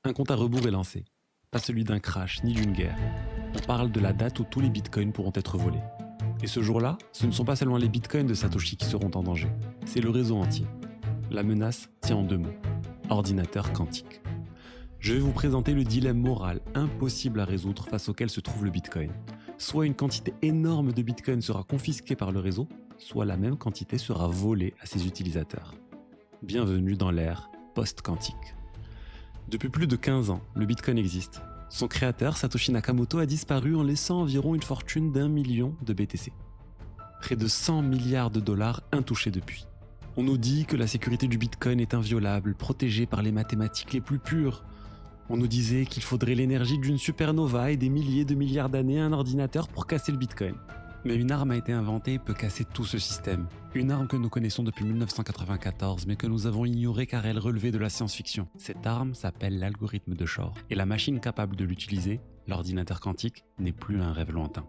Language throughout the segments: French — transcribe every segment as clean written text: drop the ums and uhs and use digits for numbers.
Un compte à rebours est lancé. Pas celui d'un crash ni d'une guerre. On parle de la date où tous les bitcoins pourront être volés. Et ce jour-là, ce ne sont pas seulement les bitcoins de Satoshi qui seront en danger, c'est le réseau entier. La menace tient en 2 mots. Ordinateur quantique. Je vais vous présenter le dilemme moral impossible à résoudre face auquel se trouve le bitcoin. Soit une quantité énorme de bitcoin sera confisquée par le réseau, soit la même quantité sera volée à ses utilisateurs. Bienvenue dans l'ère post-quantique. Depuis plus de 15 ans, le bitcoin existe. Son créateur, Satoshi Nakamoto, a disparu en laissant environ une fortune d'1 million de BTC. Près de 100 milliards de dollars intouchés depuis. On nous dit que la sécurité du bitcoin est inviolable, protégée par les mathématiques les plus pures. On nous disait qu'il faudrait l'énergie d'une supernova et des milliers de milliards d'années à un ordinateur pour casser le bitcoin. Mais une arme a été inventée et peut casser tout ce système. Une arme que nous connaissons depuis 1994, mais que nous avons ignorée car elle relevait de la science-fiction. Cette arme s'appelle l'algorithme de Shor, et la machine capable de l'utiliser, l'ordinateur quantique, n'est plus un rêve lointain.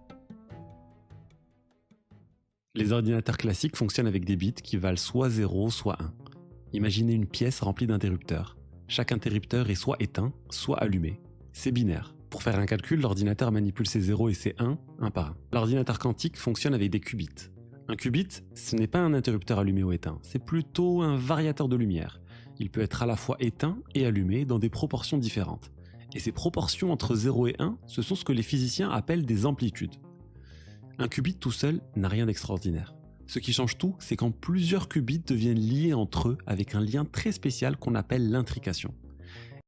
Les ordinateurs classiques fonctionnent avec des bits qui valent soit 0, soit 1. Imaginez une pièce remplie d'interrupteurs. Chaque interrupteur est soit éteint, soit allumé. C'est binaire. Pour faire un calcul, l'ordinateur manipule ses 0 et ses 1, un par un. L'ordinateur quantique fonctionne avec des qubits. Un qubit, ce n'est pas un interrupteur allumé ou éteint, c'est plutôt un variateur de lumière. Il peut être à la fois éteint et allumé dans des proportions différentes. Et ces proportions entre 0 et 1, ce sont ce que les physiciens appellent des amplitudes. Un qubit tout seul n'a rien d'extraordinaire. Ce qui change tout, c'est quand plusieurs qubits deviennent liés entre eux avec un lien très spécial qu'on appelle l'intrication.